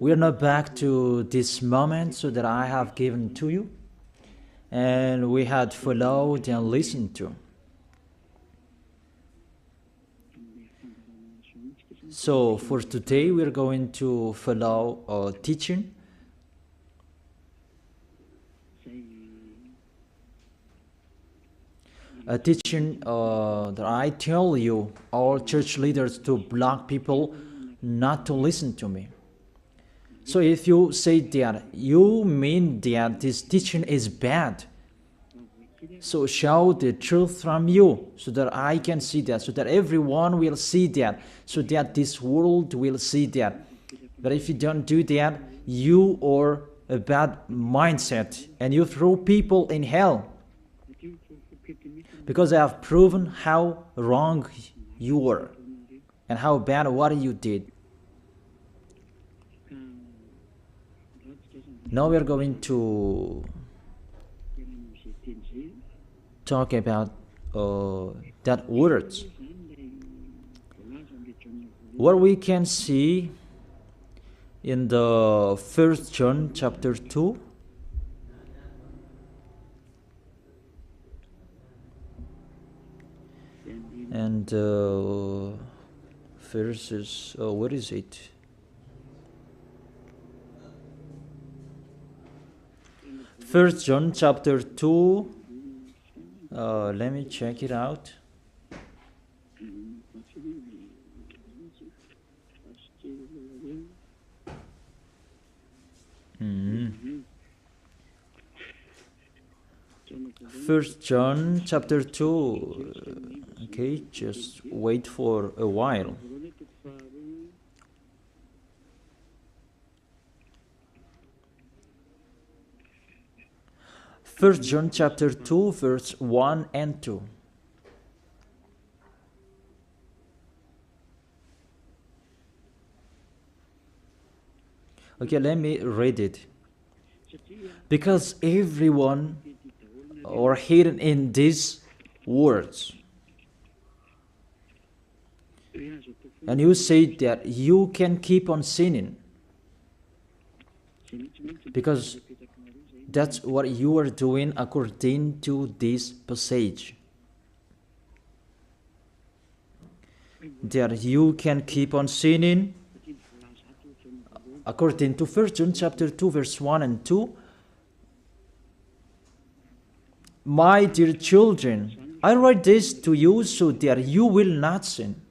We are now back to this moment so that I have given to you, and we had followed and listened to. So for today, we are going to follow a teaching. A teaching that I tell you, all church leaders, to block people not to listen to me. So if you say that, you mean that this teaching is bad. So show the truth from you, so that I can see that, so that everyone will see that, so that this world will see that. But if you don't do that, you are a bad mindset, and you throw people in hell. Because I have proven how wrong you were, and how bad what you did. Now we are going to talk about that words. What we can see in the 1 John chapter 2. And verses, what is it? First John chapter 2. Let me check it out. First John chapter 2. Okay, just wait for a while. First John chapter 2, verse 1 and 2. Okay, let me read it. Because everyone are hidden in these words. And you say that you can keep on sinning, because that's what you are doing according to this passage. That you can keep on sinning according to 1 John chapter 2 verse 1 and 2. My dear children, I write this to you so that you will not sin.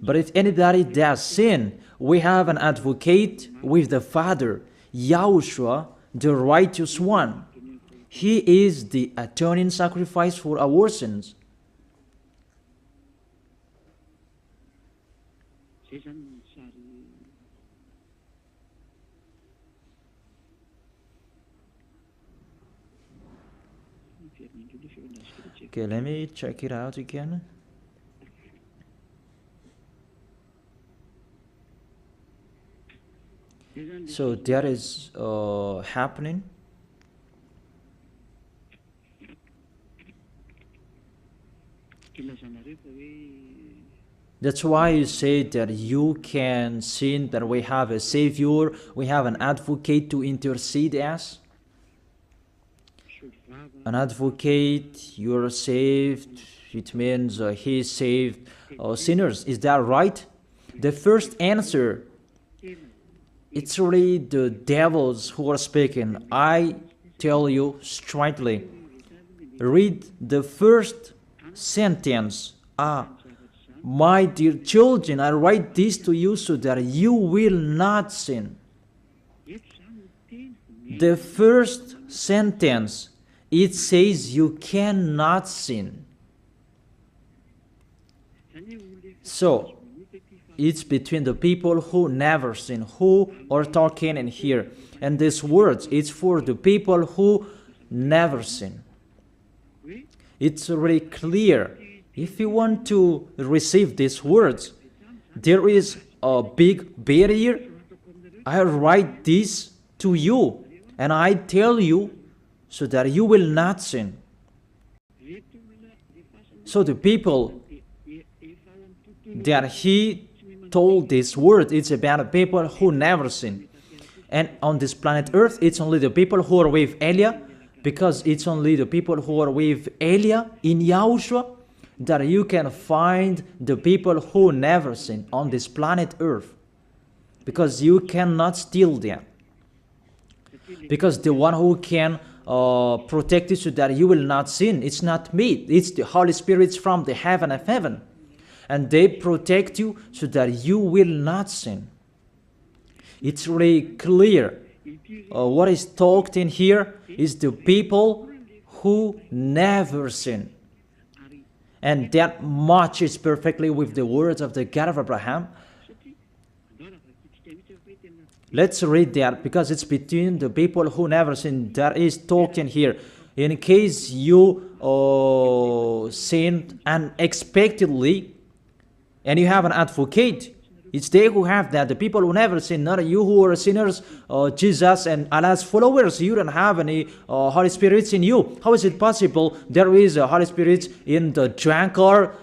But if anybody does sin, we have an advocate with the Father, YAHOSHUAH, the righteous one. He is the atoning sacrifice for our sins. Okay, let me check it out again. So that is happening. That's why you say that you can sin, that we have a Savior, we have an advocate to intercede us. An advocate, you're saved, it means he saved sinners. Is that right? The first answer, it's really the devils who are speaking. I tell you straightly, read the first sentence. My dear children, I write this to you so that you will not sin. The first sentence, it says you cannot sin. So, it's between the people who never sin, who are talking in here. And these words, it's for the people who never sin. It's really clear. If you want to receive these words, there is a big barrier. I write this to you, and I tell you so that you will not sin. So the people that he told this word, it's about people who never sin. And on this planet Earth, it's only the people who are with Elia, because it's only the people who are with Elia in Yahushua that you can find the people who never sin on this planet Earth. Because you cannot steal them. Because the one who can protect you so that you will not sin, it's not me, it's the Holy Spirit from the heaven of heaven. And they protect you so that you will not sin. It's really clear. What is talked in here is the people who never sin. And that matches perfectly with the words of the God of Abraham. Let's read that, because it's between the people who never sin that is talked in here. In case you sinned unexpectedly and you have an advocate, it's they who have that, the people who never sin, not you who are sinners, Jesus and Allah's followers. You don't have any Holy Spirits in you. How is it possible there is a Holy Spirit in the drunkard,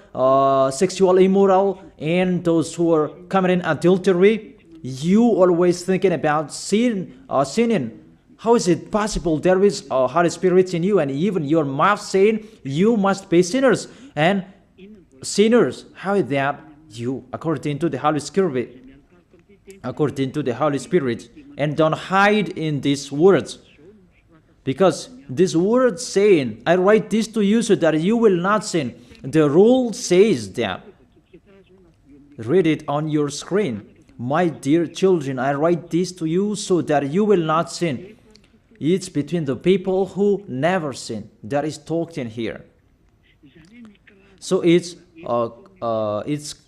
sexual immoral, and those who are committing adultery? You always thinking about sinning. How is it possible there is a Holy Spirit in you, and even your mouth saying you must be sinners? And sinners, how is that you, according to the Holy Spirit? According to the Holy Spirit. And don't hide in these words, because this word saying, I write this to you so that you will not sin. The rule says that. Read it on your screen. My dear children, I write this to you so that you will not sin. It's between the people who never sin. That is talked in here. So it's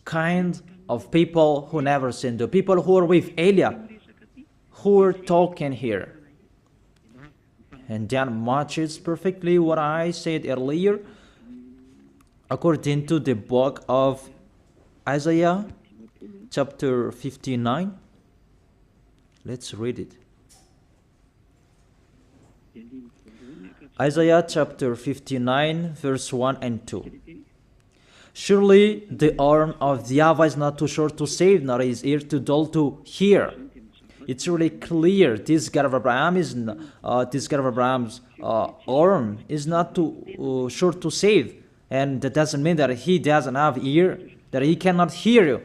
kind of people who never sin. The people who are with Elia, who are talking here. And that matches perfectly what I said earlier. According to the book of Isaiah, chapter 59. Let's read it. Isaiah chapter 59, verse 1 and 2. Surely the arm of the YAHVAH is not too short to save, nor his ear too dull to hear. It's really clear. This God of Abraham is Abraham's arm is not too short to save, and that doesn't mean that he doesn't have ear, that he cannot hear you.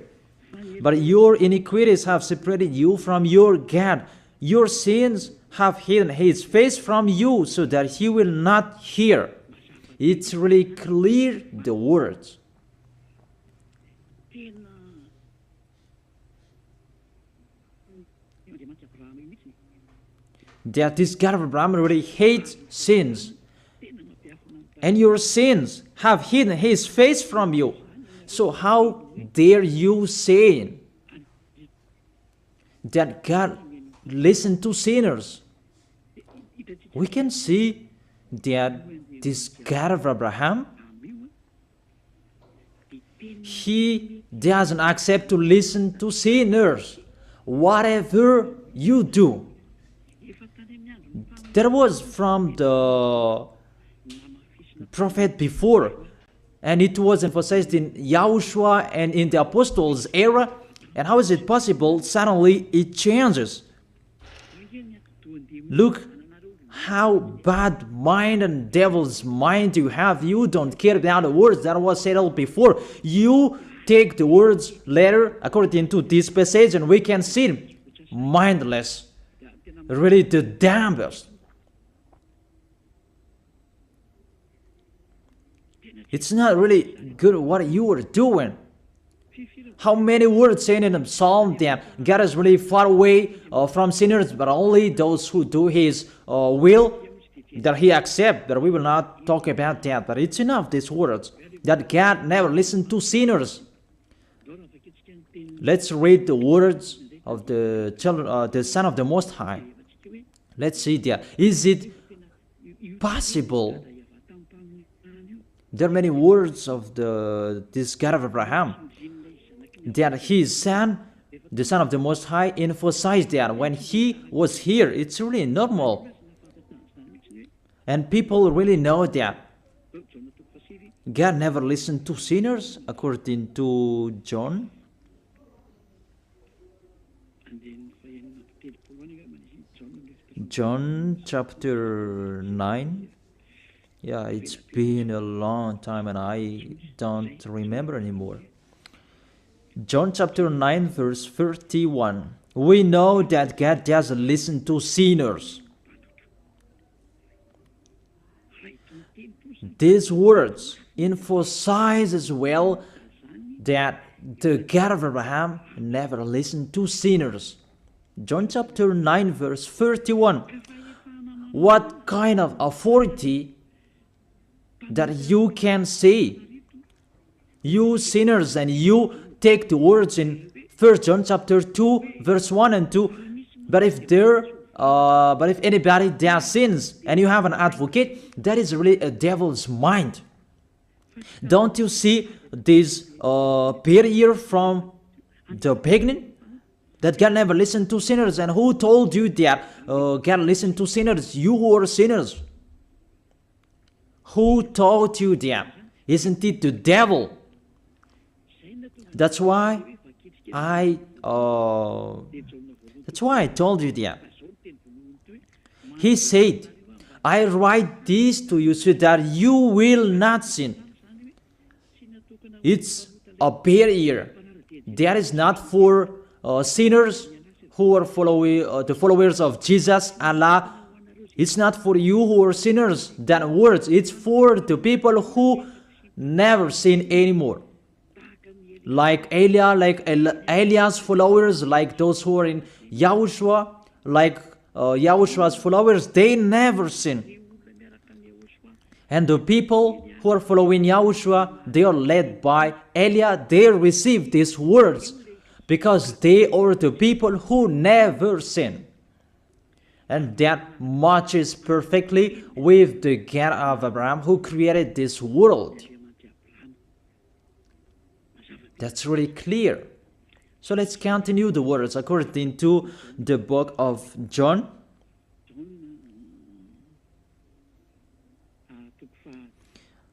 But your iniquities have separated you from your God. Your sins have hidden his face from you so that he will not hear. It's really clear, the words. That this God of Abraham really hates sins. And your sins have hidden his face from you. So how dare you say that God listens to sinners? We can see that this God of Abraham, he doesn't accept to listen to sinners. Whatever you do. That was from the prophet before. And it was emphasized in YAHOSHUAH and in the apostles' era. And how is it possible? Suddenly it changes. Look how bad mind and devil's mind you have. You don't care about the words that was settled before. You take the words later according to this passage, and we can see mindless. Really the damnedest. It's not really good what you are doing. How many words saying in the psalm that God is really far away from sinners, but only those who do his will, that he accepts, that we will not talk about that. But it's enough, these words, that God never listened to sinners. Let's read the words of the children, the Son of the Most High. Let's see that. Is it possible? There are many words of this God of Abraham that his son, the Son of the Most High, emphasized that when he was here. It's really normal. And people really know that. God never listened to sinners, according to John. John chapter 9. Yeah, it's been a long time and I don't remember anymore. John chapter 9 verse 31. We know that God doesn't listen to sinners. These words emphasize as well that the God of Abraham never listened to sinners. John chapter 9 verse 31. What kind of authority that you can say, you sinners, and you take the words in 1 John chapter 2 verse 1 and 2. But if anybody does sins and you have an advocate, that is really a devil's mind. Don't you see this barrier from the beginning? That God never listened to sinners. And who told you that God listened to sinners? You who are sinners. Who told you that? Isn't it the devil? That's why I told you that. He said, I write this to you so that you will not sin. It's a barrier. That is not for sinners who are the followers of Jesus, Allah. It's not for you who are sinners, that words. It's for the people who never sin anymore. Like Eliah's followers, like those who are in YAHOSHUAH, like YAHOSHUAH's followers, they never sin. And the people who are following YAHOSHUAH, they are led by Eliah. They receive these words because they are the people who never sin. And that matches perfectly with the God of Abraham who created this world. That's really clear. So let's continue the words according to the book of John.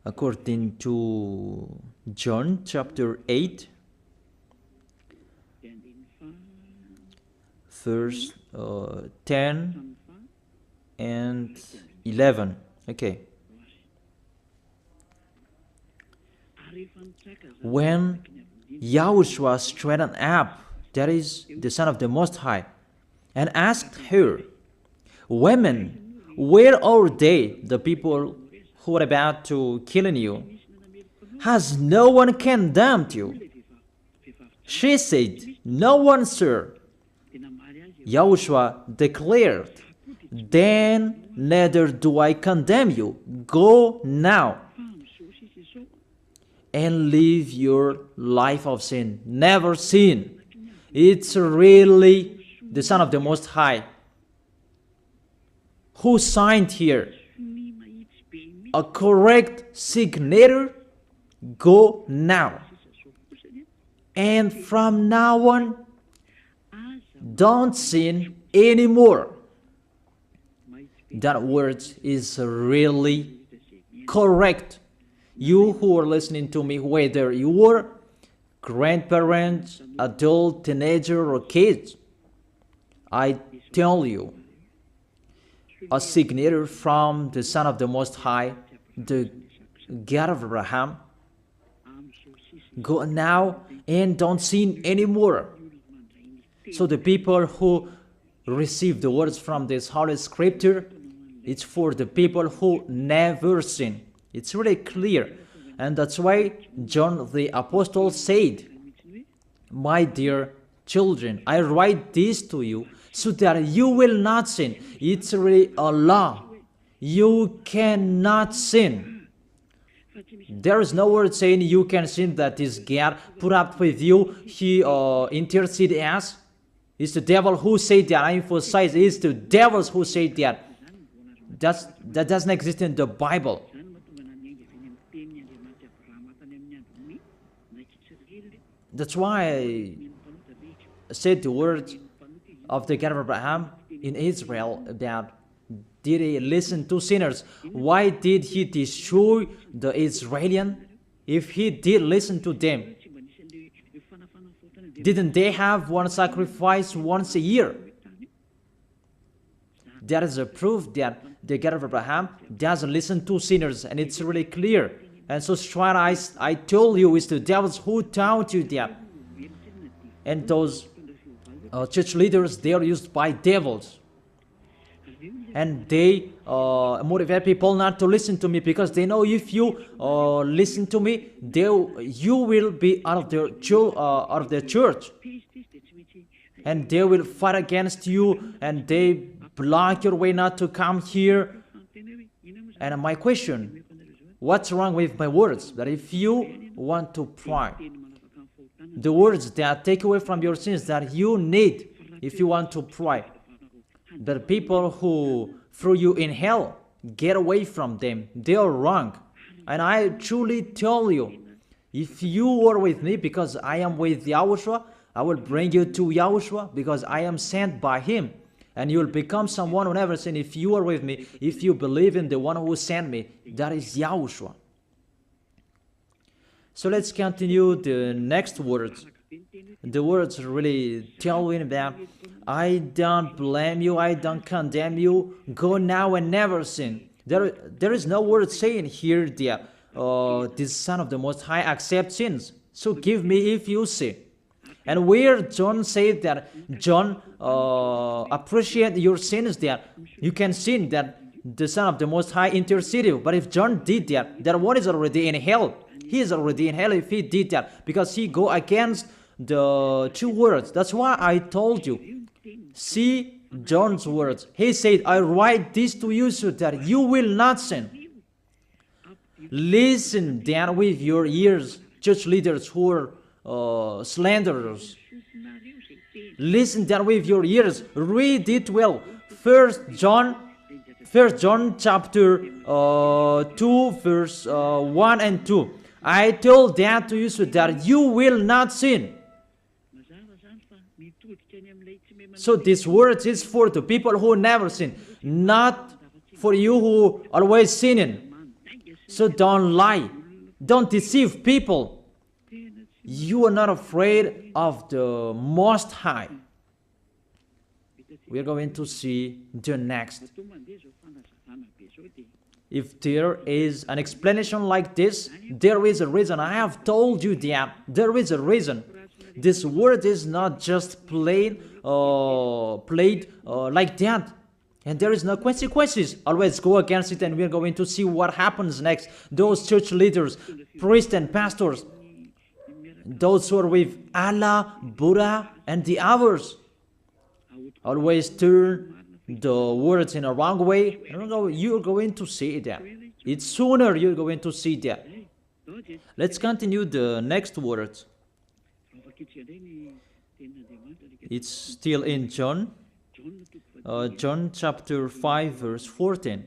According to John chapter 8, verse 10 and 11. Okay. When YAHOSHUAH straightened up, that is the Son of the Most High, and asked her, Women, where are they, the people who are about to kill you? Has no one condemned you? She said, No one, sir. YAHOSHUAH declared, Then neither do I condemn you. Go now and live your life of sin. Never sin. It's really the Son of the Most High who signed here. A correct signature. Go now. And from now on, don't sin anymore. That word is really correct. You who are listening to me, whether you are grandparents, adult, teenager, or kids, I tell you, a signature from the Son of the Most High, the God of Abraham. Go now and don't sin anymore. So the people who receive the words from this Holy Scripture, it's for the people who never sin. It's really clear. And that's why John the Apostle said, My dear children, I write this to you so that you will not sin. It's really a law. You cannot sin. There is no word saying you can sin that is God put up with you. He intercede as. It's the devil who said that. I emphasize, it's the devils who say that. That doesn't exist in the Bible. That's why I said the words of the God of Abraham in Israel about did he listen to sinners? Why did he destroy the Israelites? If he did listen to them, didn't they have one sacrifice once a year? That is a proof that the God of Abraham doesn't listen to sinners, and it's really clear. And so straight I told you, it's the devils who taught you that. And those church leaders, they are used by devils. And they motivate people not to listen to me, because they know if you listen to me, you will be out of the church. And they will fight against you, and they block your way not to come here. And my question, what's wrong with my words? That if you want to pray, the words that take away from your sins that you need if you want to pray, the people who threw you in hell, get away from them. They are wrong. And I truly tell you, if you are with me, because I am with YAHOSHUAH, I will bring you to YAHOSHUAH, because I am sent by him. And you will become someone who never sinned if you are with me, if you believe in the one who sent me. That is YAHOSHUAH. So let's continue the next words. The words really tell him that I don't blame you, I don't condemn you, go now and never sin. There is no word saying here that this Son of the Most High accepts sins. So give me if you sin. And where John said that John appreciate your sins, that you can sin, that the Son of the Most High interceded. But if John did that, that one is already in hell. He is already in hell if he did that, because he go against the two words. That's why I told you. See John's words. He said, I write this to you so that you will not sin. Listen then with your ears, church leaders who are slanderers. Listen then with your ears. Read it well. First John chapter 2 verse 1 and 2. I told that to you so that you will not sin. So this word is for the people who never sin, not for you who always sinning. So don't lie. Don't deceive people. You are not afraid of the Most High. We are going to see the next. If there is an explanation like this, there is a reason. I have told you that there is a reason. This word is not just played like that. And there is no consequences. Always go against it, and we are going to see what happens next. Those church leaders, priests and pastors, those who are with Allah, Buddha, and the others, always turn the words in a wrong way. You're going to see that. It's sooner you're going to see that. Let's continue the next words. It's still in John. John chapter 5 verse 14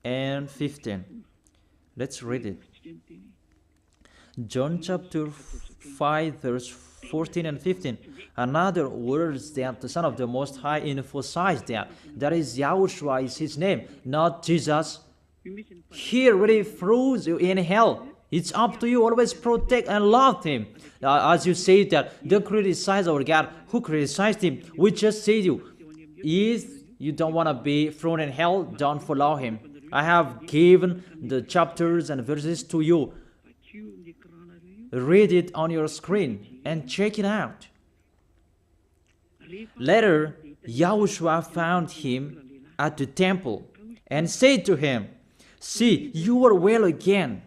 and 15. Let's read it. John chapter 5 verse 14 and 15. Another words that the Son of the Most High emphasized that is YAHOSHUAH is his name, not Jesus. He really throws you in hell. It's up to you. Always protect and love him. As you say that, don't criticize our God. Who criticized him? We just say you. If you don't want to be thrown in hell, don't follow him. I have given the chapters and verses to you. Read it on your screen and check it out. Later, YAHOSHUAH found him at the temple and said to him, see, you are well again.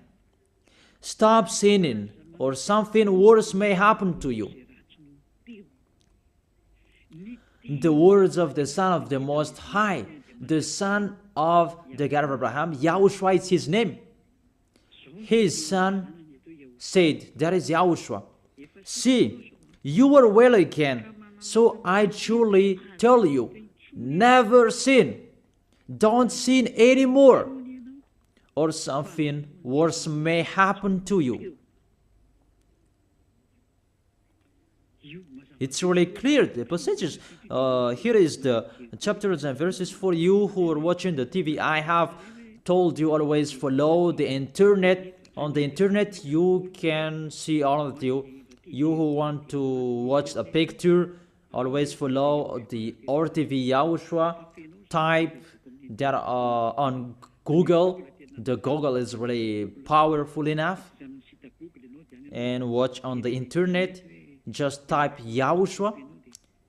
Stop sinning, or something worse may happen to you. The words of the Son of the Most High, the Son of the God of Abraham, YAHOSHUAH is his name. His son said, that is YAHOSHUAH, see, you are well again. So I truly tell you, never sin. Don't sin anymore, or something worse may happen to you. It's really clear, the passages. Here is the chapters and verses for you who are watching the TV. I have told you always follow the internet. On the internet, you can see all of you. You who want to watch a picture, always follow the RTV YAHOSHUAH. Type that on Google. The Google is really powerful enough. And watch on the internet. Just type YAHOSHUAH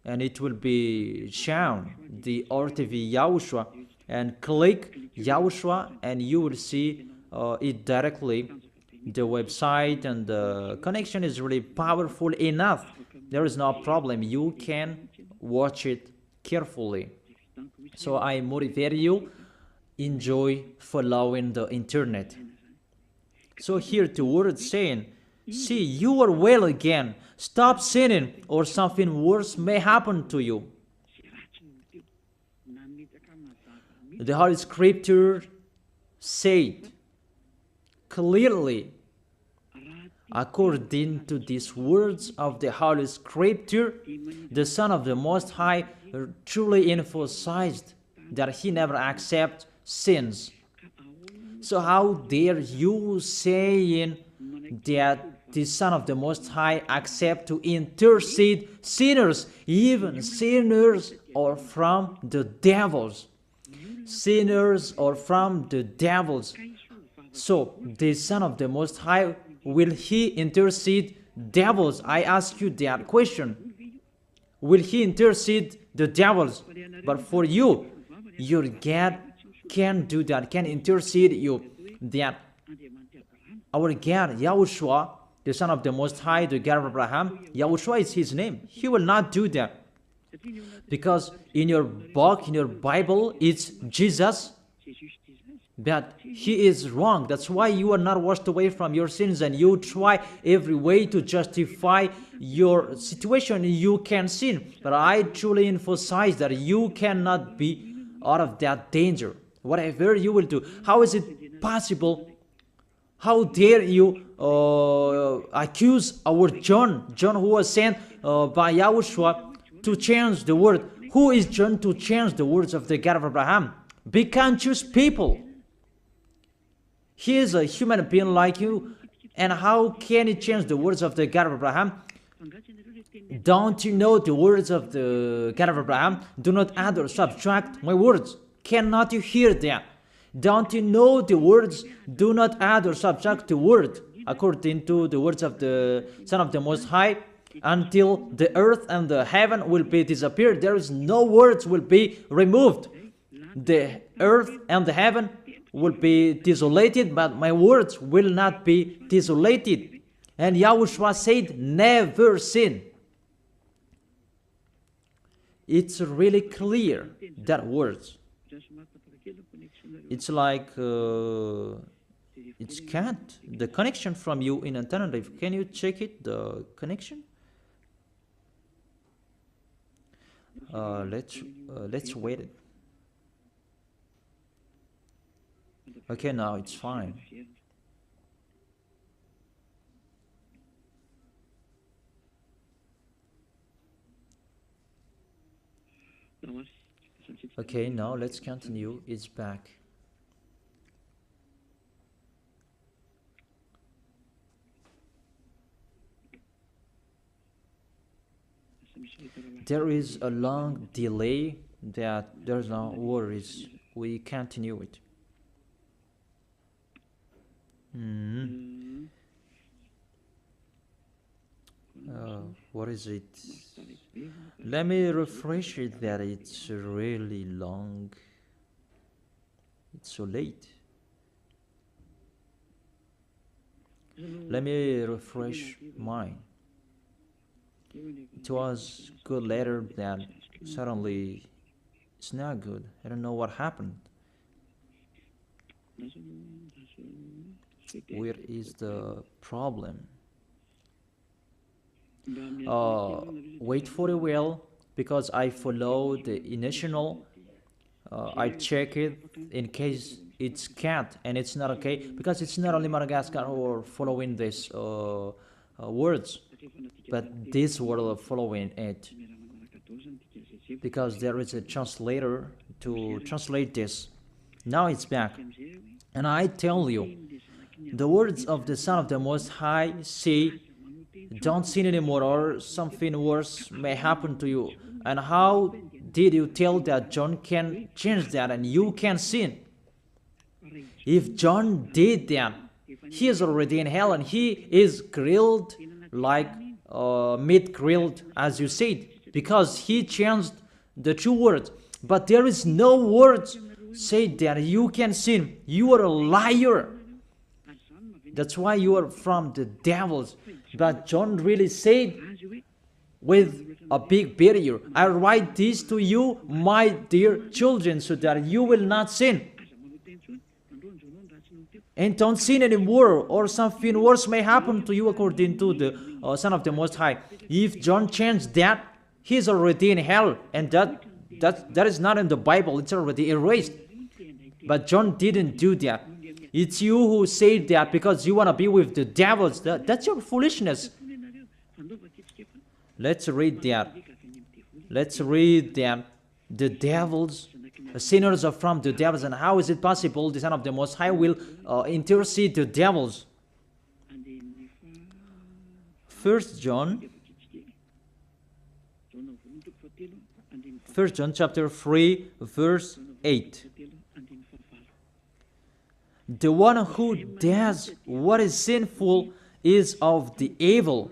and it will be shown the RTV YAHOSHUAH, and click YAHOSHUAH and you will see it directly, the website, and the connection is really powerful enough. There is no problem, you can watch it carefully. So I motivate you, enjoy following the internet. So here the word saying, see, you are well again. Stop sinning, or something worse may happen to you. The Holy Scripture said clearly, according to these words of the Holy Scripture, the Son of the Most High truly emphasized that he never accepts sins. So how dare you saying that the Son of the Most High accept to intercede sinners, even sinners or from the devils. Sinners or from the devils. So the Son of the Most High, will he intercede devils? I ask you that question. Will he intercede the devils? But for you, your God can do that, can intercede you. That our God, YAHOSHUAH, the Son of the Most High, the God of Abraham, YAHOSHUAH is his name. He will not do that. Because in your book, in your Bible, it's Jesus. But he is wrong. That's why you are not washed away from your sins and you try every way to justify your situation. You can sin. But I truly emphasize that you cannot be out of that danger. Whatever you will do. How is it possible? How dare you accuse our John who was sent by YAHOSHUAH to change the word? Who is John to change the words of the God of Abraham? Be conscious people. He is a human being like you, and how can he change the words of the God of Abraham? Don't you know the words of the God of Abraham? Do not add or subtract my words. Cannot you hear that? Don't you know the words? Do not add or subtract the word, according to the words of the Son of the Most High, until the earth and the heaven will be disappeared. There is no words will be removed. The earth and the heaven will be desolated, but my words will not be desolated. And YAHOSHUAH said, never sin. It's really clear, that words. It's like it's can't. The connection from you in alternative. Can you check it? The connection. Let's wait it. Okay, now it's fine. Okay, now let's continue. It's back. There is a long delay, that there's no worries. We continue it. What is it? Let me refresh it, that it's really long. It's so late. Let me refresh mine. It was good later, that suddenly it's not good. I don't know what happened. Where is the problem? Wait for a while, because I follow the initial. I check it in case it's cat and it's not okay, because it's not only Madagascar who are following these words. but this will follow in it, because there is a translator to translate this. Now it's back. And I tell you, the words of the Son of the Most High say, don't sin anymore, or something worse may happen to you. And how did you tell that John can change that and you can sin? If John did that, he is already in hell, and he is grilled like meat grilled, as you said, because he changed the true words. But there is no words say that you can sin. You are a liar. That's why you are from the devils. But John really said with a big barrier, I write this to you, my dear children, so that you will not sin. And don't sin anymore, or something worse may happen to you, according to the Son of the Most High. If John changed that, he's already in hell, and that is not in the Bible. It's already erased. But John didn't do that. It's you who say that because you want to be with the devils. That's your foolishness. Let's read that. Let's read that. The devils, sinners are from the devils. And how is it possible the Son of the Most High will intercede the devils? 1 John chapter 3, verse 8. The one who does what is sinful is of the evil,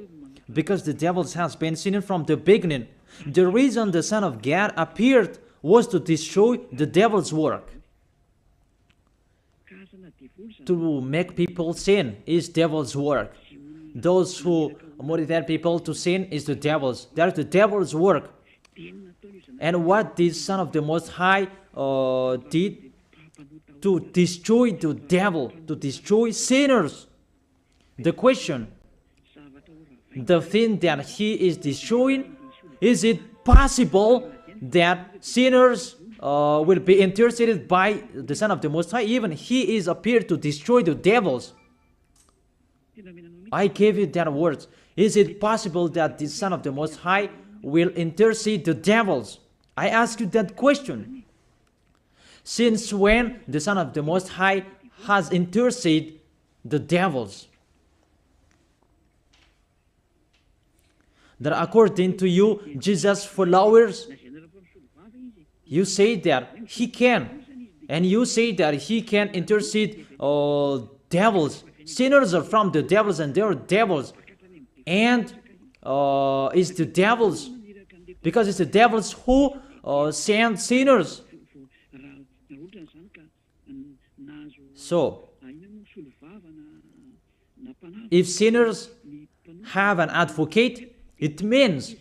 because the devils has been sinning from the beginning. The reason the Son of God appeared was to destroy the devil's work. To make people sin is devil's work. Those who motivate people to sin is the devil's. That is the devil's work. And what the Son of the Most High did to destroy the devil, to destroy sinners. The question, the thing that he is destroying, is it possible that sinners will be interceded by the Son of the Most High? Even he is appeared to destroy the devils. I gave you that words. Is it possible that the Son of the Most High will intercede the devils? I ask you that question. Since when the Son of the Most High has interceded the devils? That according to you, Jesus' followers, you say that he can, and you say that he can intercede devils. Sinners are from the devils, and they are devils. And it's the devils, because it's the devils who send sinners. So, if sinners have an advocate, it means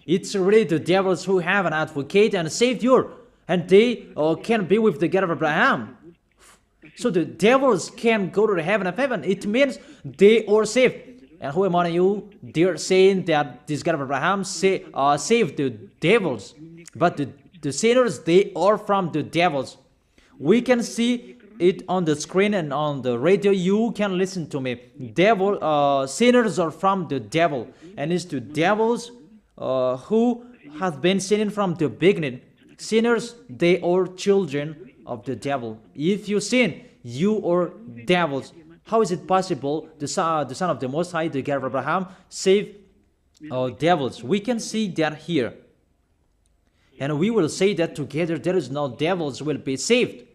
it's really the devils who have an advocate and a savior, and they can be with the God of Abraham. So the devils can go to the heaven of heaven. It means they are saved. And who among you, they're saying that this God of Abraham saved the devils. But the sinners, they are from the devils. We can see it on the screen and on the radio. You can listen to me. Sinners are from the devil. And it's the devils who have been sinning from the beginning. Sinners, they are children of the devil. If you sin, you are devils. How is it possible the Son of the Most High, the God of Abraham, save devils? We can see that here. And we will say that together there is no devils will be saved.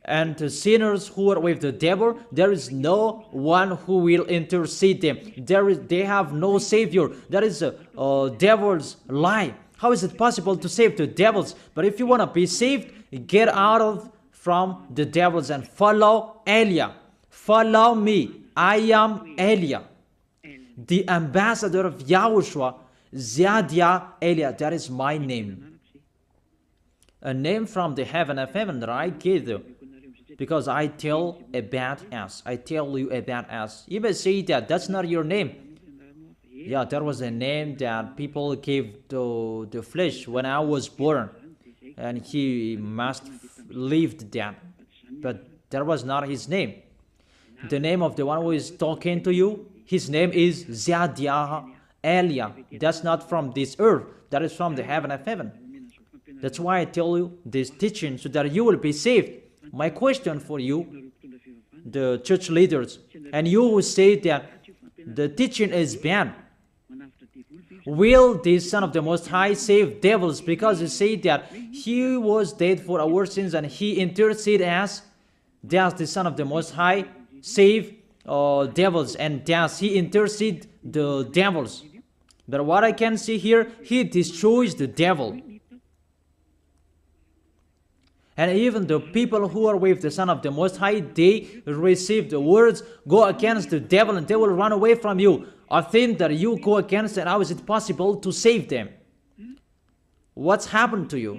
And the sinners who are with the devil, there is no one who will intercede them. They have no savior. That is a devil's lie. How is it possible to save the devils? But if you want to be saved, get out from the devils and follow Elia. Follow me. I am Elia, the ambassador of Yahushua, Ziadia Elia. That is my name. A name from the heaven of heaven that I gave you. Because I tell about us. I tell you about us. You may say that that's not your name. Yeah, that was a name that people gave to the flesh when I was born. And he must lived that. But that was not his name. The name of the one who is talking to you, His name is Zadiah Elia. That's not from this earth. That is from the heaven of heaven. That's why I tell you this teaching, so that you will be saved. My question for you, the church leaders, and you who say that the teaching is bad, will the Son of the Most High save devils? Because you say that He was dead for our sins and He interceded as, does the Son of the Most High save devils, and does He intercede the devils? But what I can see here, He destroys the devil. And even the people who are with the Son of the Most High, they receive the words, go against the devil and they will run away from you. A thing that you go against, and how is it possible to save them? What's happened to you?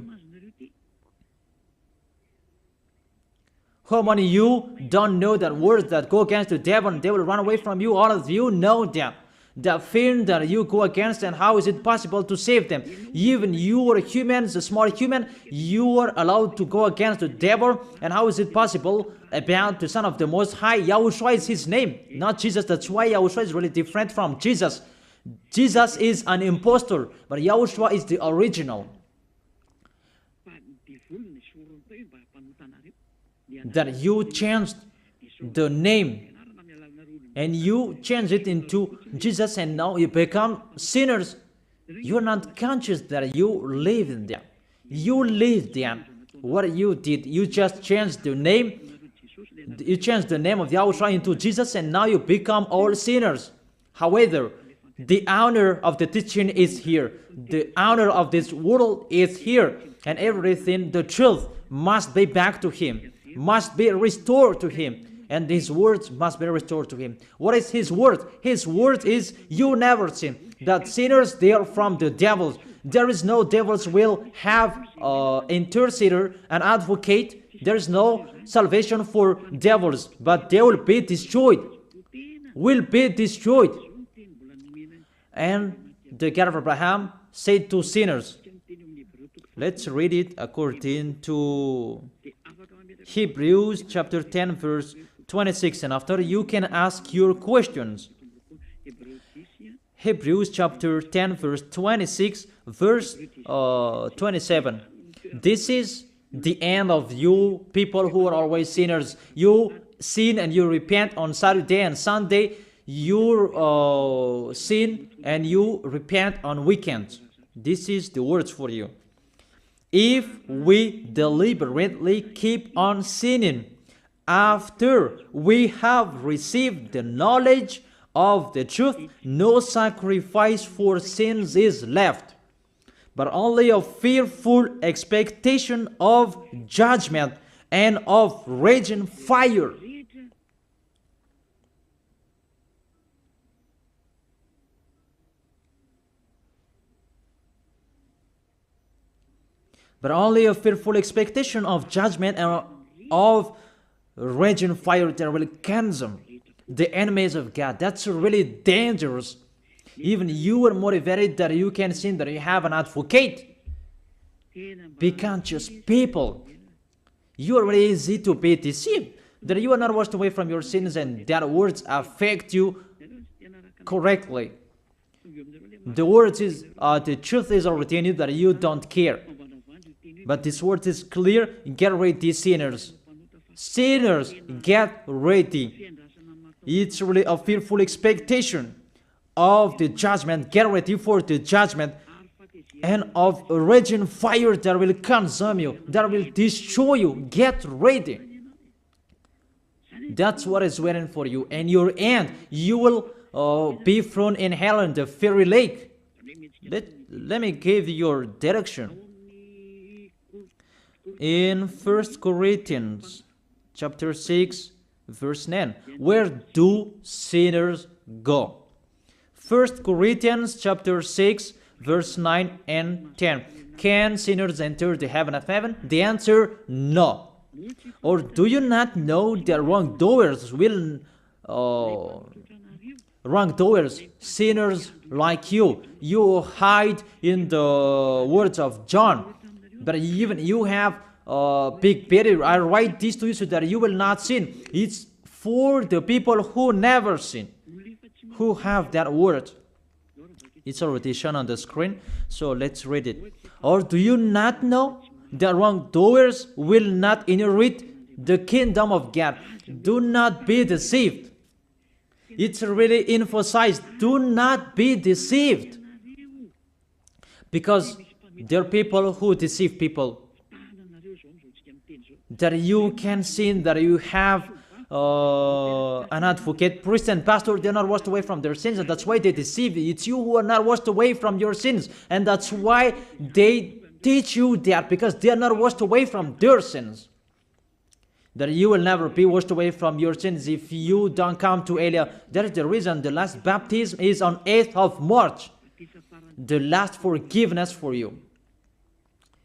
How many of you don't know that words that go against the devil and they will run away from you? All of you know that. The thing that you go against, and how is it possible to save them? Even you are humans, a small human, you are allowed to go against the devil, and how is it possible about the Son of the Most High? YAHOSHUAH is His name, not Jesus. That's why YAHOSHUAH is really different from Jesus. Jesus is an impostor, but YAHOSHUAH is the original. That you changed the name and you change it into Jesus, and now you become sinners. You're not conscious that you live in them. You live them. What you did, you just changed the name. You changed the name of YAHOSHUAH into Jesus, and now you become all sinners. However, the honor of the teaching is here. The honor of this world is here. And everything, the truth, must be back to Him, must be restored to Him. And His words must be restored to Him. What is His word? His word is, you never sin. That sinners, they are from the devils. There is no devils will have intercessor, an advocate. There is no salvation for devils, but they will be destroyed. Will be destroyed. And the God of Abraham said to sinners. Let's read it according to Hebrews chapter 10 verse 26, and after you can ask your questions. Hebrews chapter 10 verse 26 verse 27. This is the end of you people who are always sinners. You sin and you repent on Saturday and Sunday. You sin and you repent on weekends. This is the words for you. If we deliberately keep on sinning after we have received the knowledge of the truth, no sacrifice for sins is left, but only a fearful expectation of judgment and of raging fire. But only a fearful expectation of judgment and of raging fire that will consume the enemies of God. That's really dangerous. Even you are motivated that you can sin, that you have an advocate. Be conscious people. You are really easy to be deceived. That you are not washed away from your sins and that words affect you correctly. The words is, the truth is already in you that you don't care. But this word is clear. Get ready, sinners. Sinners, get ready. It's really a fearful expectation of the judgment. Get ready for the judgment and of a raging fire that will consume you, that will destroy you. Get ready. That's what is waiting for you. And your end, you will be thrown in hell in the fiery lake. Let me give you your direction. In 1 Corinthians chapter 6 verse 9, where do sinners go? 1 Corinthians chapter 6 verse 9 and 10. Can sinners enter the heaven of heaven? The answer, no. Or do you not know that wrongdoers will wrongdoers, sinners like you hide in the words of John, but even you have big barrier. I write this to you so that you will not sin. It's for the people who never sin, who have that word. It's already shown on the screen, so let's read it. Or do you not know that wrongdoers will not inherit the kingdom of God? Do not be deceived. It's really emphasized, do not be deceived. Because there are people who deceive people. That you can sin, that you have an advocate, priest and pastor, they're not washed away from their sins, and that's why they deceive you. It's you who are not washed away from your sins, and that's why they teach you that, because they are not washed away from their sins. That you will never be washed away from your sins if you don't come to Elia. That is the reason the last baptism is on 8th of March. The last forgiveness for you.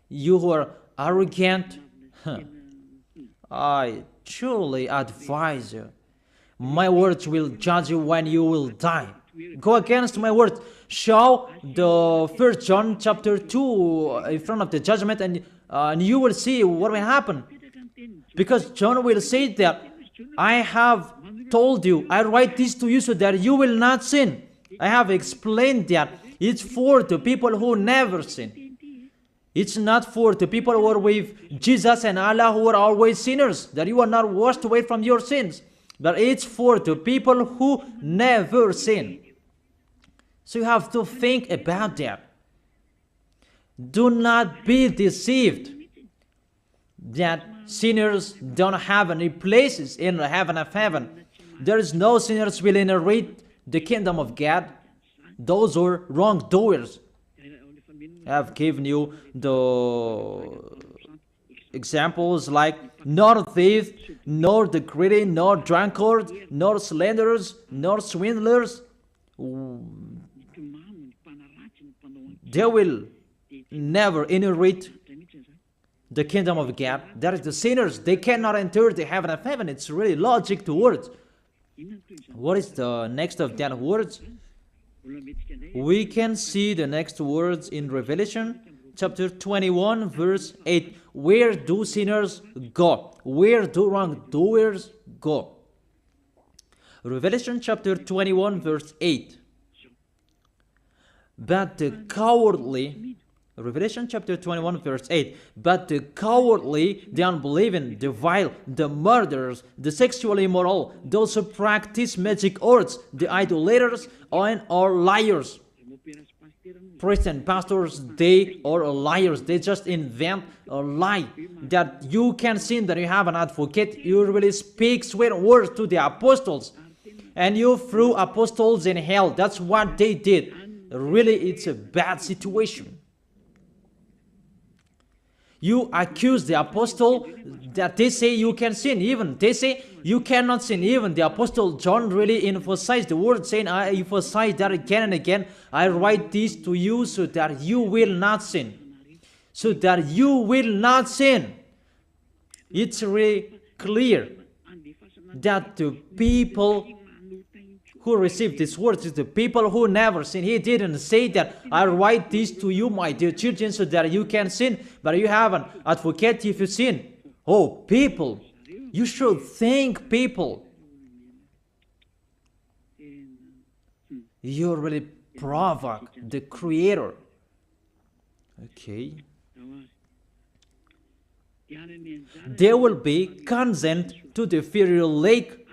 You who are arrogant, I truly advise you. My words will judge you when you will die. Go against my words. Show the 1 John chapter 2 in front of the judgment, and you will see what will happen. Because John will say that, I have told you, I write this to you so that you will not sin. I have explained that. It's for the people who never sin. It's not for the people who are with Jesus and Allah who are always sinners, that you are not washed away from your sins. But it's for the people who never sin. So you have to think about that. Do not be deceived that sinners don't have any places in the heaven of heaven. There is no sinners will inherit the kingdom of God. Those are wrongdoers. I have given you the examples like nor thief, nor the greedy, nor drunkard, nor slanderers, nor swindlers. They will never inherit the kingdom of God. That is the sinners. They cannot enter the heaven of heaven. It's really logic to words. What is the next of that words? We can see the next words in Revelation chapter 21 verse 8. Where do sinners go? Where do wrongdoers go? Revelation chapter 21 verse 8. But the cowardly, Revelation chapter 21 verse 8. But the cowardly, the unbelieving, the vile, the murderers, the sexually immoral, those who practice magic arts, the idolaters, and are liars. Priests and pastors, they are liars. They just invent a lie that you can sin, that you have an advocate. You really speak sweet words to the apostles, and you threw apostles in hell. That's what they did. Really, it's a bad situation. You accuse the apostle that they say you can sin. Even they say you cannot sin. Even the apostle John really emphasized the word, saying, I emphasize that again and again. I write this to you so that you will not sin. So that you will not sin. It's really clear that the people who received these words is the people who never sin. He didn't say that I write this to you, my dear children, so that you can sin, but you have an advocate if you sin. Oh, people, you should think, people. You really provoke the Creator. Okay. They will be condemned to the fiery lake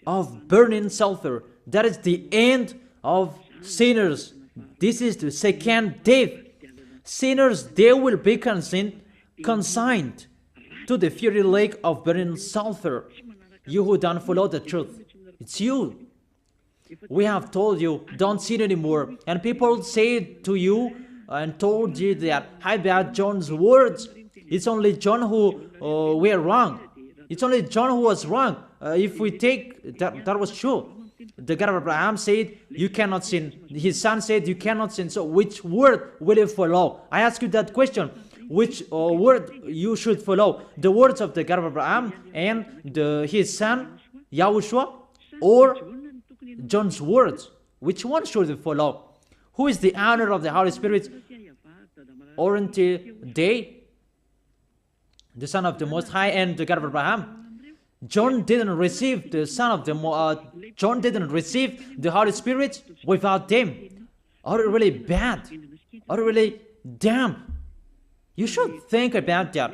of burning sulfur. That is the end of sinners. This is the second death. Sinners, they will be consigned to the fiery lake of burning sulfur. You who don't follow the truth, it's you. We have told you, don't sin anymore. And people say to you and told you that, how about John's words? It's only John who were wrong. It's only John who was wrong. If we take that was true. The God of Abraham said, you cannot sin. His son said, you cannot sin. So which word will you follow? I ask you that question. Which word you should follow? The words of the God of Abraham and his son, YAHOSHUAH, or John's words? Which one should you follow? Who is the owner of the Holy Spirit? Aren't they the Son of the Most High and the God of Abraham? John didn't receive the John didn't receive the Holy Spirit without them. Are you really bad? Are you really damn? You should think about that.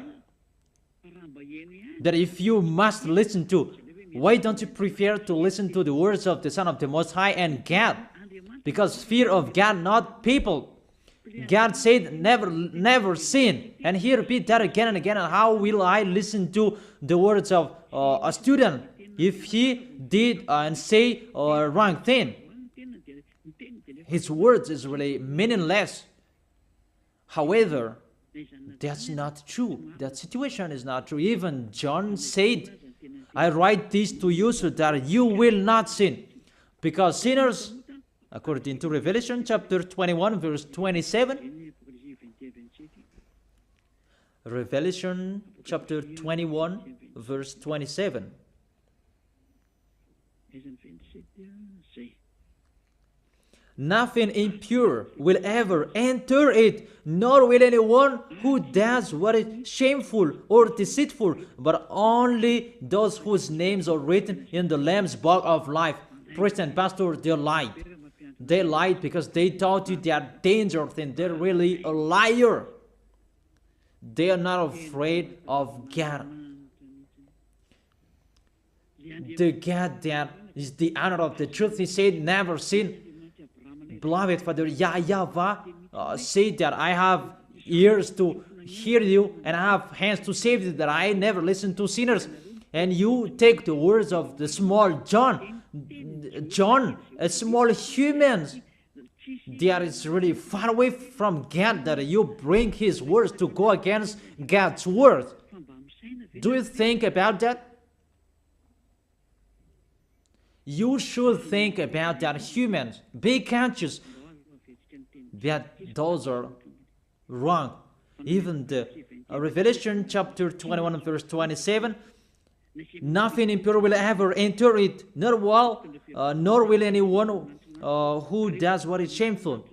That if you must listen to, why don't you prefer to listen to the words of the Son of the Most High and God? Because fear of God, not people. God said, never sin. And he repeat that again and again. And how will I listen to the words of a student if he did and say a wrong thing? His words is really meaningless. However, that's not true. That situation is not true. Even John said, I write this to you so that you will not sin. Because sinners, according to Revelation chapter 21, verse 27, Revelation chapter 21, verse 27. Nothing impure will ever enter it, nor will anyone who does what is shameful or deceitful, but only those whose names are written in the Lamb's book of life. Priest and pastor, they lied. They lied because they taught you they are dangerous and they're really a liar. They are not afraid of God. The God that is the honor of the truth, he said, never sin. Beloved Father, YAHVAH said that I have ears to hear you and I have hands to save you, that I never listen to sinners. And you take the words of the small John, a small human, that is really far away from God, that you bring his words to go against God's word. Do you think about that? You should think about that, humans. Be conscious that those are wrong. Even the Revelation chapter 21 verse 27, nothing impure will ever enter it, nor will anyone who does what is shameful.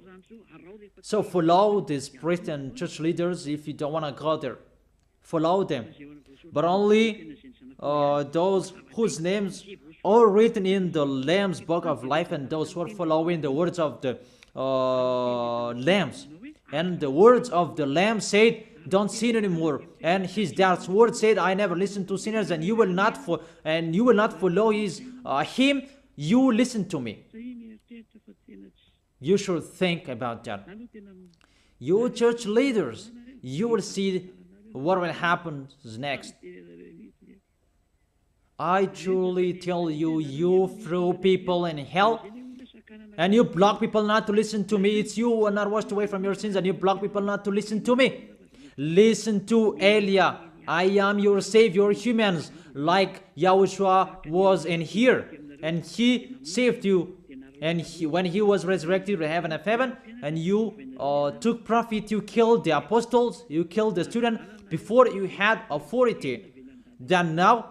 So follow these priests and church leaders if you don't want to go there. Follow them. But only those whose names are written in the Lamb's book of life, and those who are following the words of the Lambs. And the words of the Lamb said, don't sin anymore. And his dad's word said, I never listen to sinners, and you will not follow him. You listen to me. You should think about that. You church leaders, you will see what will happen next. I truly tell you, you throw people in hell, and you block people not to listen to me. It's you who are not washed away from your sins, and you block people not to listen to me. Listen to Elia. I am your savior, humans, like YAHOSHUAH was in here, and he saved you. And when he was resurrected to heaven of heaven, and you took profit, you killed the apostles, you killed the student before you had authority. Then now,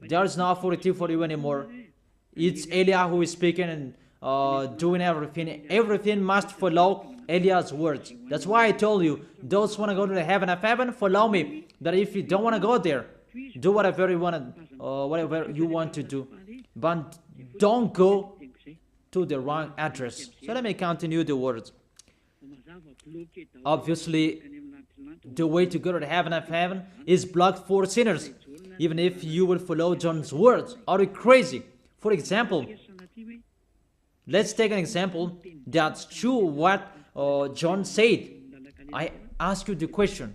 there is no authority for you anymore. It's Elia who is speaking and doing everything. Everything must follow Eliah's words. That's why I told you, those who want to go to the heaven of heaven, follow me. That if you don't want to go there, do whatever you want to do. But don't go to the wrong address. So let me continue the words. Obviously, the way to go to the heaven of heaven is blocked for sinners. Even if you will follow John's words. Are you crazy? For example, let's take an example that's true what John said. I ask you the question.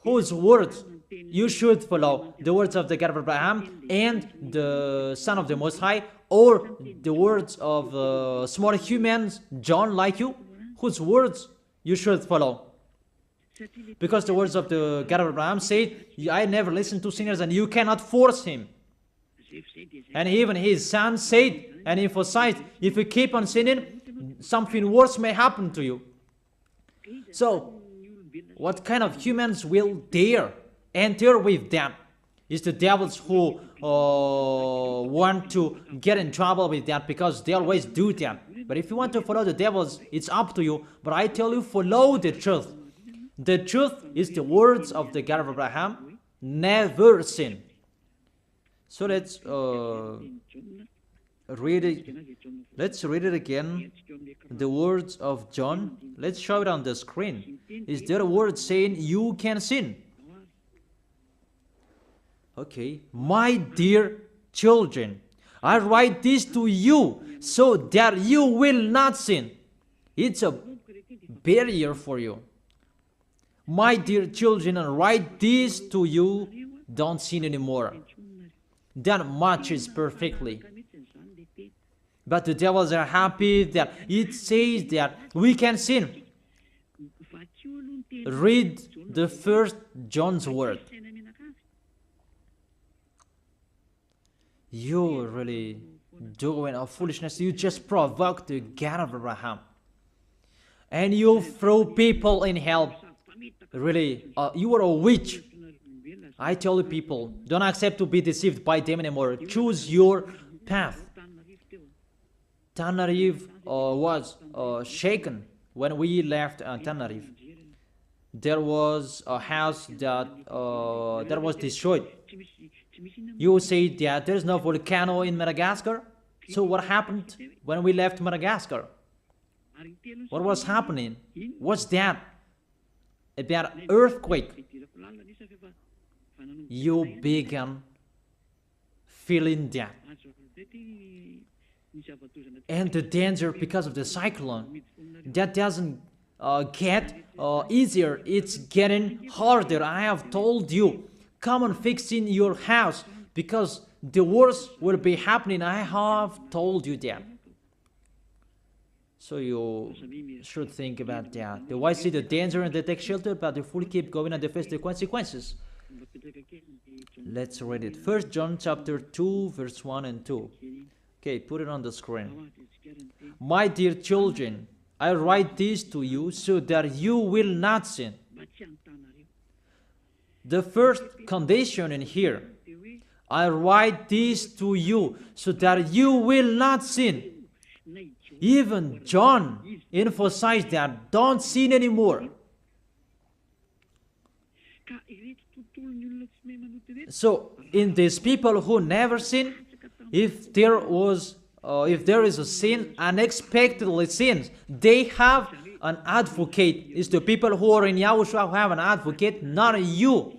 Whose words you should follow? The words of the God of Abraham and the Son of the Most High, or the words of small humans, John like you? Whose words you should follow? Because the words of the God of Abraham said, I never listen to sinners, and you cannot force him. And even his son said and emphasized, if you keep on sinning, something worse may happen to you. So, what kind of humans will dare enter with them? It's the devils who want to get in trouble with that, because they always do that. But if you want to follow the devils, it's up to you. But I tell you, follow the truth. The truth is the words of the God of Abraham, never sin. So read it. Let's read it again. The words of John. Let's show it on the screen. Is there a word saying you can sin? Okay. My dear children, I write this to you so that you will not sin. It's a barrier for you. My dear children, I write this to you. Don't sin anymore. That matches perfectly. But the devils are happy that it says that we can sin. Read the first John's word. You're really doing a foolishness. You just provoke the God of Abraham. And you throw people in hell. Really, you are a witch. I tell you people, don't accept to be deceived by them anymore. Choose your path. Tenerife was shaken when we left Tenerife. There was a house that was destroyed. You say that there's no volcano in Madagascar. So what happened when we left Madagascar? What was happening? What's that? About earthquake. You began feeling that. And the danger because of the cyclone, that doesn't get easier. It's getting harder. I have told you, come on fixing your house because the worst will be happening. I have told you that. So you should think about that. The wise see the danger and they take shelter, but the fool keep going and they face the consequences. Let's read it. 1 John chapter 2, verse 1 and 2. Okay, put it on the screen. My dear children, I write this to you so that you will not sin. The first condition in here, I write this to you so that you will not sin. Even John emphasized that, don't sin anymore. So, in these people who never sin, if there is a sin, unexpectedly sins, they have an advocate. It's the people who are in YAHOSHUAH who have an advocate, not you.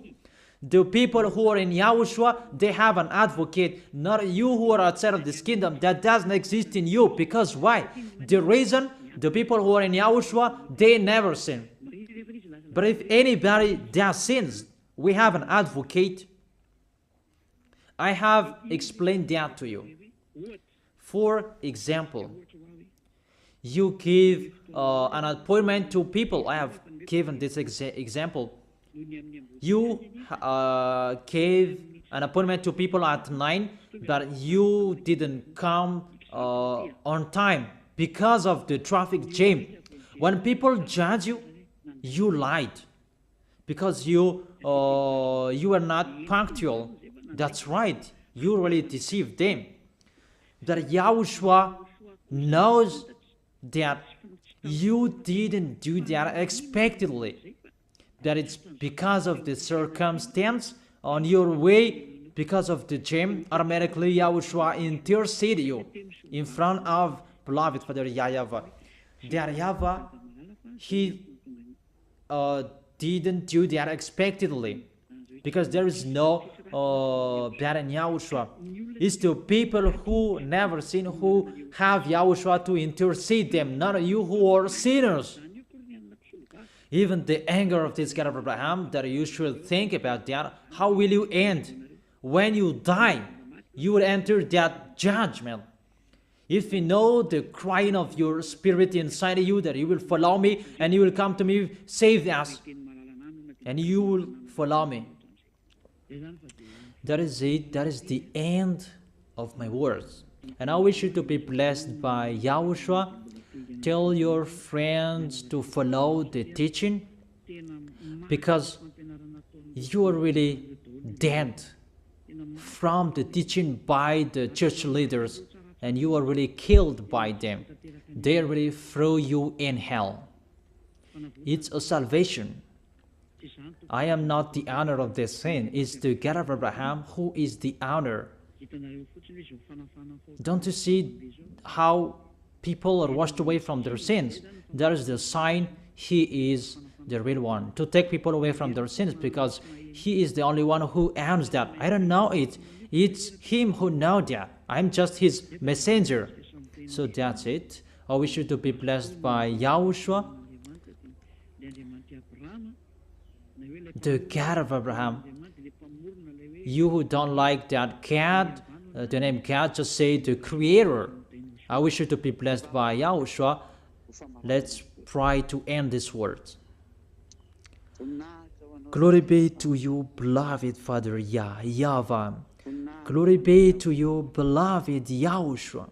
The people who are in YAHOSHUAH, they have an advocate, not you who are outside of this kingdom. That doesn't exist in you. Because why? The reason the people who are in YAHOSHUAH, they never sin. But if anybody does sins, we have an advocate. I have explained that to you. For example, you give an appointment to people. I have given this example. You gave an appointment to people at 9, but you didn't come on time because of the traffic jam. When people judge you, you lied because you were not punctual. That's right. You really deceived them. That YAHOSHUAH knows that you didn't do that unexpectedly. That it's because of the circumstance on your way, because of the jam, automatically YAHOSHUAH intercede you in front of beloved Father YAHVAH. That YAHVAH, he didn't do that unexpectedly, because there is no that in YAHOSHUAH. It's the people who never sin, who have YAHOSHUAH to intercede them, not you who are sinners. Even the anger of this God of Abraham, that you should think about that. How will you end? When you die, you will enter that judgment. If you know the crying of your spirit inside you, that you will follow me and you will come to me, save us, and you will follow me. That is it. That is the end of my words. And I wish you to be blessed by YAHOSHUAH. Tell your friends to follow the teaching, because you are really dead from the teaching by the church leaders, and you are really killed by them. They really throw you in hell. It's a salvation. I am not the owner of this sin. It's the God of Abraham who is the owner Don't you see how people are washed away from their sins? That is the sign He is the real one, to take people away from their sins, because He is the only one who owns that. I don't know it. It's Him who knows that. I'm just His messenger. So that's it. I wish you to be blessed by YAHOSHUAH, the God of Abraham. You who don't like that God, the name God, just say the Creator. I wish you to be blessed by YAHOSHUAH. Let's try to end this word. Glory be to you, beloved Father YAHVAH. Glory be to you, beloved YAHOSHUAH.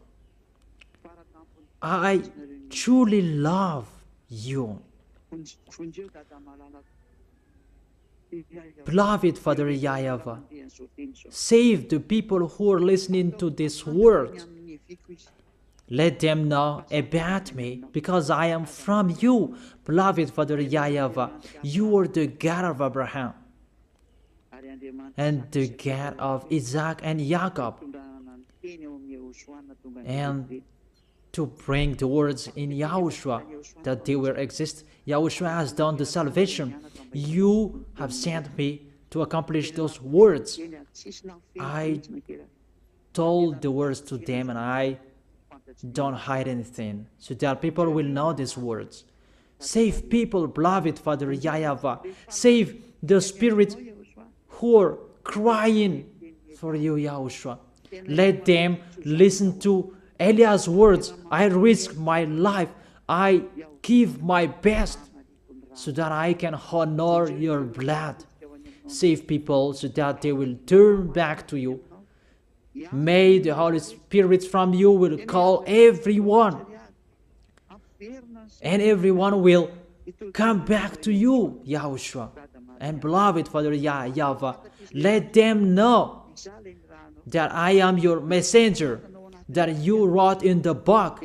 I truly love you. Beloved Father YAHVAH, save the people who are listening to this word. Let them know about me, because I am from you. Beloved Father YAHVAH, you are the God of Abraham and the God of Isaac and Jacob. And to bring the words in YAHOSHUAH that they will exist. YAHOSHUAH has done the salvation. You have sent me to accomplish those words. I told the words to them, and I don't hide anything, so that people will know these words. Save people, beloved Father YAHVAH. Save the spirits who are crying for you, YAHOSHUAH. Let them listen to Eliah's words. I risk my life. I give my best so that I can honor your blood. Save people so that they will turn back to you. May the Holy Spirit from you will call everyone, and everyone will come back to you, YAHOSHUAH. And beloved Father YAHVAH, let them know that I am your messenger, that you wrote in the book,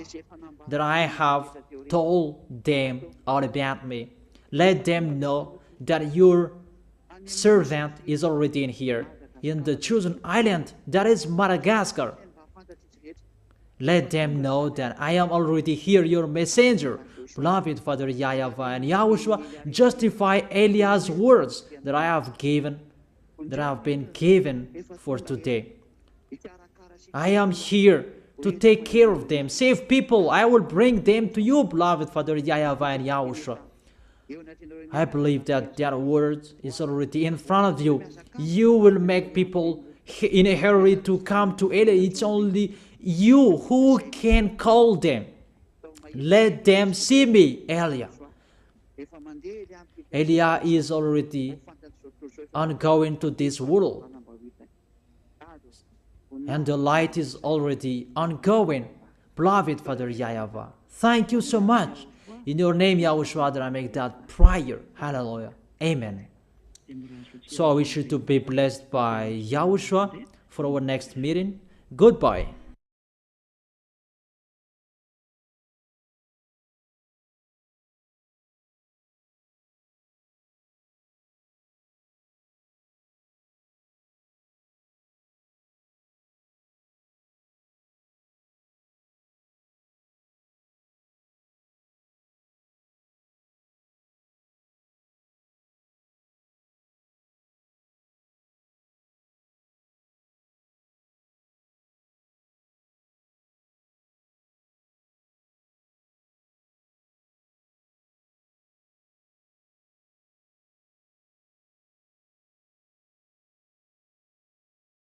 that I have told them all about me. Let them know that your servant is already in here, in the chosen island, that is Madagascar. Let them know that I am already here, your messenger. Beloved Father YAHVAH and YAHOSHUAH, justify Eliah's words that I have been given for today. I am here to take care of them. Save people. I will bring them to you, beloved Father YAHVAH and YAHOSHUAH. I believe that that word is already in front of you. You will make people in a hurry to come to Eliah. It's only you who can call them. Let them see me, Eliah. Eliah is already ongoing to this world, and the light is already ongoing. Beloved Father YAHVAH, thank you so much. In your name, YAHOSHUAH, that I make that prayer. Hallelujah. Amen. So I wish you to be blessed by YAHOSHUAH for our next meeting. Goodbye.